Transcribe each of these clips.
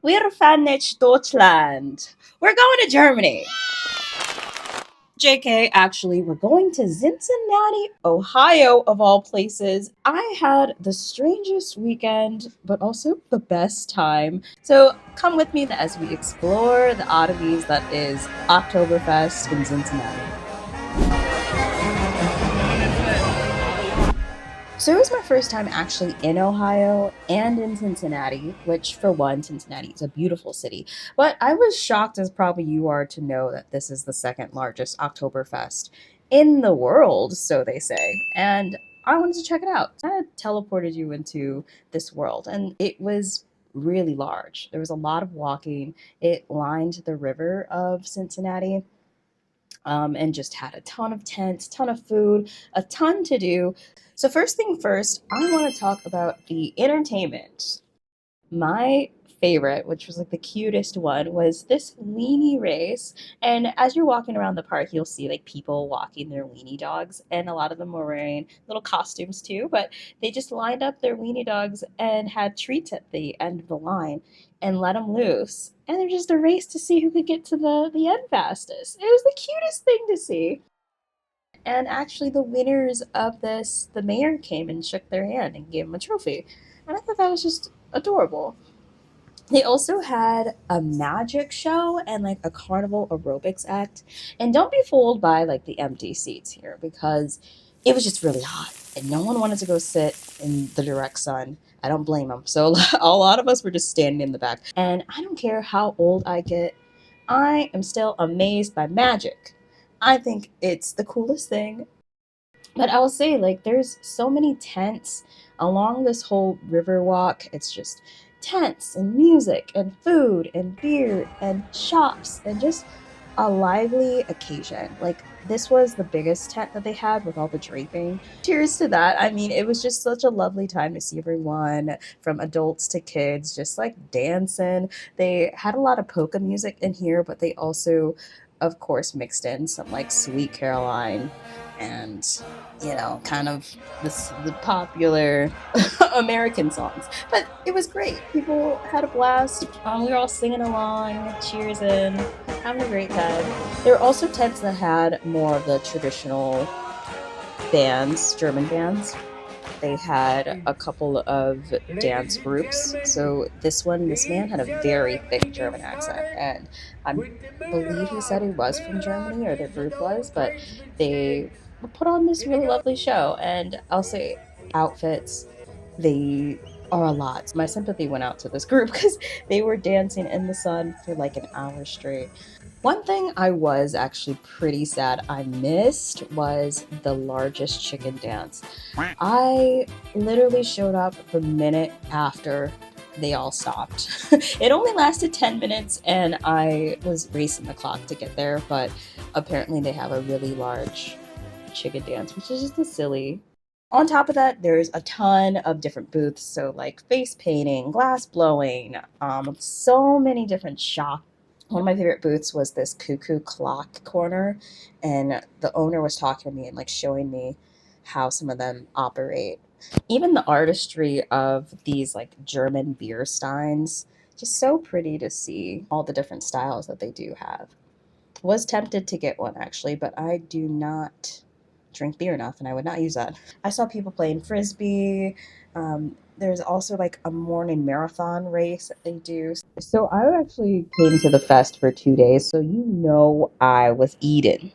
Wir fahren nicht Deutschland. We're going to Germany. JK, actually, we're going to Cincinnati, Ohio, of all places. I had the strangest weekend, but also the best time. So come with me as we explore the oddities that is Oktoberfest in Cincinnati. So it was my first time actually in Ohio and in Cincinnati, which for one, Cincinnati is a beautiful city. But I was shocked, as probably you are, to know that this is the second largest Oktoberfest in the world, so they say. And I wanted to check it out. I kind of teleported you into this world, and it was really large. There was a lot of walking. It lined the river of Cincinnati, and just had a ton of tents, ton of food, a ton to do. So, first thing first, I want to talk about the entertainment. My favorite, which was like the cutest one, was this weenie race. And as you're walking around the park, you'll see like people walking their weenie dogs, and a lot of them were wearing little costumes too. But they just lined up their weenie dogs and had treats at the end of the line and let them loose. And they're just a race to see who could get to the end fastest. It was the cutest thing to see. And actually, the winners of this, the mayor came and shook their hand and gave them a trophy. And I thought that was just adorable. They also had a magic show and like a carnival aerobics act. And don't be fooled by like the empty seats here because it was just really hot and no one wanted to go sit in the direct sun. I don't blame them. So a lot of us were just standing in the back. And I don't care how old I get, I am still amazed by magic. I think it's the coolest thing. But I will say, like, there's so many tents along this whole river walk. It's just tents and music and food and beer and shops and just a lively occasion. Like, this was the biggest tent that they had with all the draping. Cheers to that. I mean, it was just such a lovely time to see everyone from adults to kids just like dancing. They had a lot of polka music in here, but they also, of course, mixed in some like Sweet Caroline and kind of the popular American songs. But it was great. People had a blast. We were all singing along, cheersing, having a great time. There were also tents that had more of the traditional bands, German bands. They had a couple of dance groups. So this man had a very thick German accent, and I believe he said he was from Germany, or their group was, but they put on this really lovely show. And I'll say outfits, they are a lot. My sympathy went out to this group because they were dancing in the sun for like an hour straight. One thing I was actually pretty sad I missed was the largest chicken dance. I literally showed up the minute after they all stopped. It only lasted 10 minutes and I was racing the clock to get there, but apparently they have a really large chicken dance, which is just a silly. On top of that, there's a ton of different booths, so like face painting, glass blowing, so many different shops. One of my favorite booths was this cuckoo clock corner, and the owner was talking to me and like showing me how some of them operate. Even the artistry of these like German beer steins, just so pretty to see all the different styles that they do have. Was tempted to get one actually, but I do not drink beer enough and I would not use that. I saw people playing frisbee. There's also like a morning marathon race that they do. So I actually came to the fest for 2 days, so I was eating.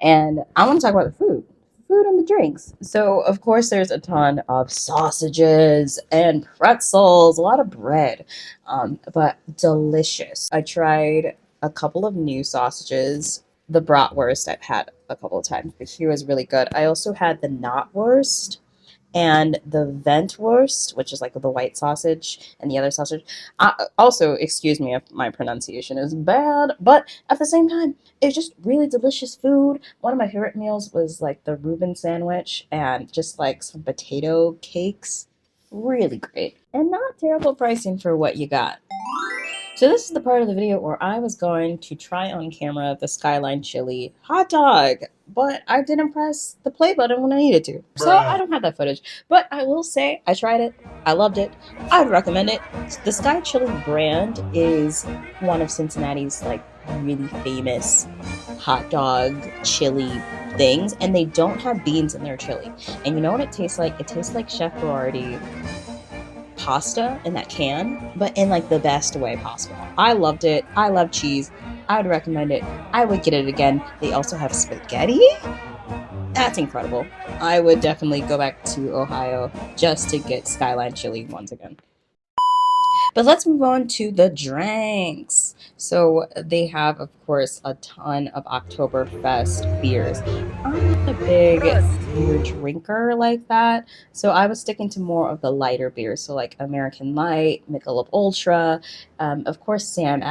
And I want to talk about the food and the drinks. So, of course, there's a ton of sausages and pretzels, a lot of bread, but delicious. I tried a couple of new sausages. The bratwurst I've had a couple of times, but here was really good. I also had the knotwurst and the Ventwurst, which is like the white sausage, and the other sausage. Also, excuse me if my pronunciation is bad, but at the same time, it's just really delicious food. One of my favorite meals was like the Reuben sandwich and just like some potato cakes. Really great. And not terrible pricing for what you got. So this is the part of the video where I was going to try on camera the Skyline Chili hot dog, but I didn't press the play button when I needed to. So I don't have that footage. But I will say I tried it. I loved it. I'd recommend it. The Sky Chili brand is one of Cincinnati's like really famous hot dog chili things, and they don't have beans in their chili. And you know what it tastes like? It tastes like Chef Boyardee pasta in that can, but in like the best way possible. I loved it. I love cheese. I would recommend it. I would get it again. They also have spaghetti. That's incredible. I would definitely go back to Ohio just to get Skyline Chili once again. But let's move on to the drinks. So they have, of course, a ton of Oktoberfest beers. I'm not a big beer drinker like that, so I was sticking to more of the lighter beers. So like American Light, Michelob Ultra, of course Samuel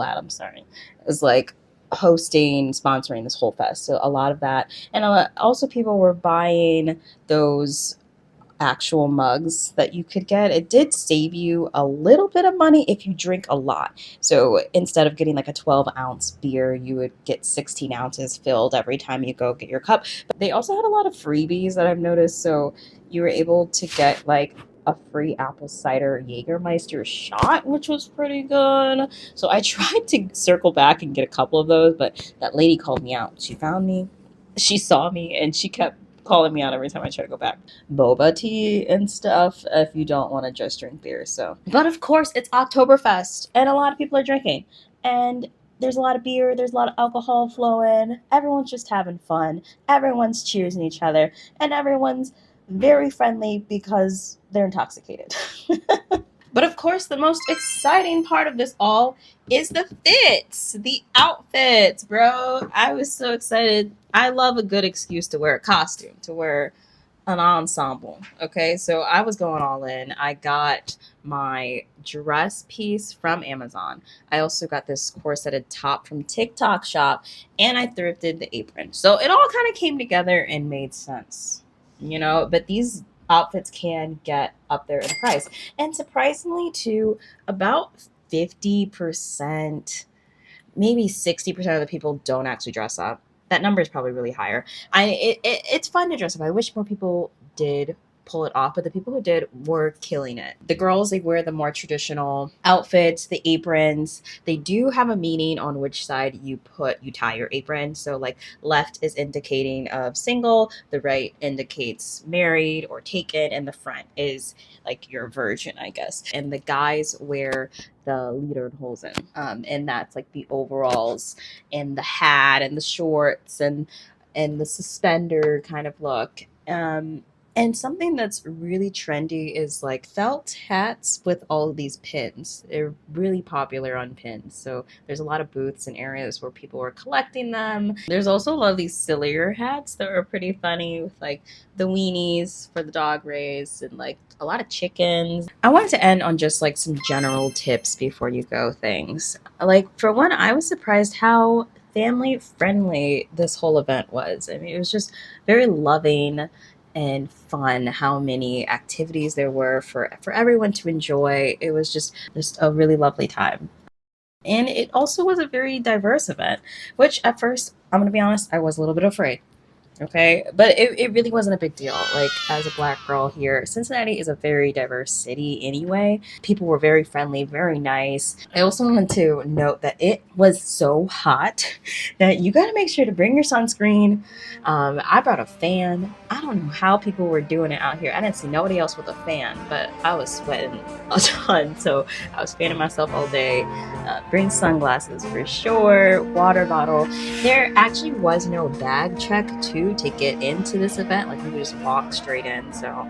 Adams, sorry, is like hosting, sponsoring this whole fest. So a lot of that, and also people were buying those actual mugs that you could get. It did save you a little bit of money if you drink a lot. So instead of getting like a 12-ounce beer, you would get 16 ounces filled every time you go get your cup. But they also had a lot of freebies that I've noticed. So you were able to get like a free apple cider Jägermeister shot, which was pretty good. So I tried to circle back and get a couple of those, but that lady called me out. She found me, she saw me, and she kept calling me out every time I try to go back. Boba tea and stuff if you don't want to just drink beer. So, but of course, it's Oktoberfest, and a lot of people are drinking, and there's a lot of beer, there's a lot of alcohol flowing. Everyone's just having fun. Everyone's cheersing each other, and everyone's very friendly because they're intoxicated. But of course, the most exciting part of this all is the fits, the outfits, bro. I was so excited. I love a good excuse to wear a costume, to wear an ensemble. Okay, so I was going all in. I got my dress piece from Amazon. I also got this corseted top from TikTok shop, and I thrifted the apron. So it all kind of came together and made sense, you know. But these outfits can get up there in price, and surprisingly, too, about 50%, maybe 60% of the people don't actually dress up. That number is probably really higher. It's fun to dress up. I wish more people did pull it off, but the people who did were killing it. The girls, they wear the more traditional outfits, the aprons. They do have a meaning on which side you tie your apron. So like left is indicating of single, the right indicates married or taken, and the front is like your virgin, I guess. And the guys wear the lederhosen, and that's like the overalls and the hat and the shorts and the suspender kind of look. And something that's really trendy is like felt hats with all of these pins. They're really popular on pins. So there's a lot of booths and areas where people are collecting them. There's also a lot of these sillier hats that are pretty funny with like the weenies for the dog race and like a lot of chickens. I wanted to end on just like some general tips before you go things. Like for one, I was surprised how family friendly this whole event was. I mean, it was just very loving and fun how many activities there were for everyone to enjoy. It was just a really lovely time. And it also was a very diverse event, which at first, I'm going to be honest, I was a little bit afraid. Okay, but it really wasn't a big deal. Like, as a black girl here, Cincinnati is a very diverse city anyway. People were very friendly, very nice. I also wanted to note that it was so hot that you got to make sure to bring your sunscreen. I brought a fan. I don't know how people were doing it out here. I didn't see nobody else with a fan, but I was sweating a ton, so I was fanning myself all day. Bring sunglasses for sure, water bottle. There actually was no bag check too to get into this event. Like, you just walk straight in, so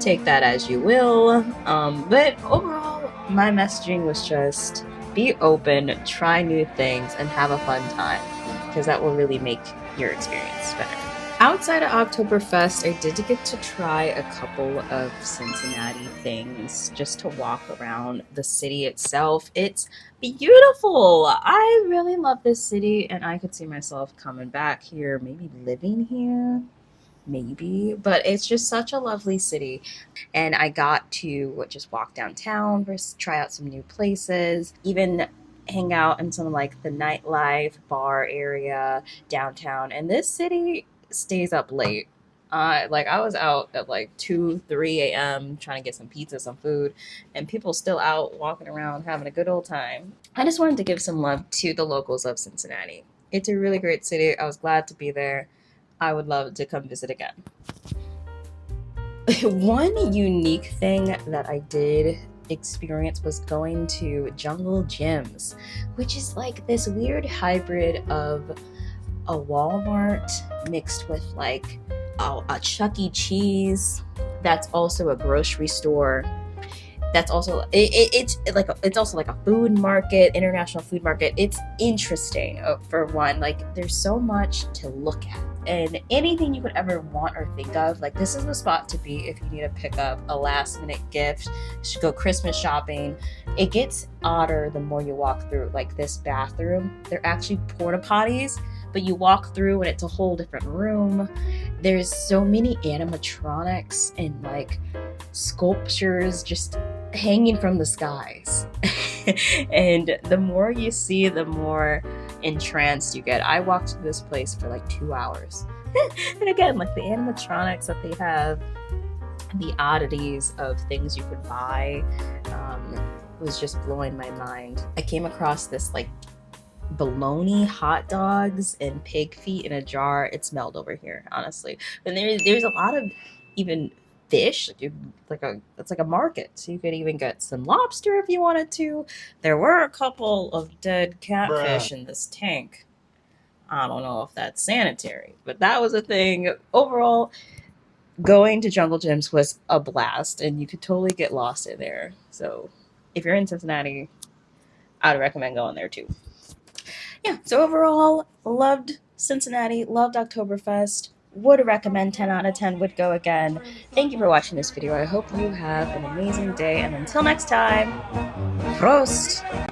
take that as you will. But overall, my messaging was just be open, try new things, and have a fun time, because that will really make your experience better. Outside of Oktoberfest, I did get to try a couple of Cincinnati things just to walk around the city itself. It's beautiful. I really love this city, and I could see myself coming back here, maybe living here. maybe, but it's just such a lovely city. And I got to just walk downtown, try out some new places, even hang out in some like the nightlife bar area downtown. And this city stays up late. Like I was out at like 2, 3 a.m. trying to get some pizza, some food, and people still out walking around having a good old time. I just wanted to give some love to the locals of Cincinnati. It's a really great city. I was glad to be there. I would love to come visit again. One unique thing that I did experience was going to Jungle Gyms, which is like this weird hybrid of a Walmart mixed with like a Chuck E. Cheese that's also a grocery store. That's also it's also like a food market, international food market. It's interesting for one. Like there's so much to look at, and anything you could ever want or think of. Like this is the spot to be if you need to pick up a last minute gift. You should go Christmas shopping. It gets odder the more you walk through. Like this bathroom, they're actually porta potties, but you walk through and it's a whole different room. There's so many animatronics and like sculptures just hanging from the skies. And the more you see, the more entranced you get. I walked to this place for like 2 hours. And again, like the animatronics that they have, the oddities of things you could buy, was just blowing my mind. I came across this like bologna hot dogs and pig feet in a jar. It smelled over here, honestly. And there's a lot of even fish. It's like a market, so you could even get some lobster if you wanted to. There were a couple of dead catfish in this tank. I don't know if that's sanitary, but that was a thing. Overall, going to Jungle Gyms was a blast, and you could totally get lost in there. So if you're in Cincinnati, I'd recommend going there too. Yeah, so overall, loved Cincinnati, loved Oktoberfest, would recommend 10 out of 10, would go again. Thank you for watching this video. I hope you have an amazing day, and until next time, Prost!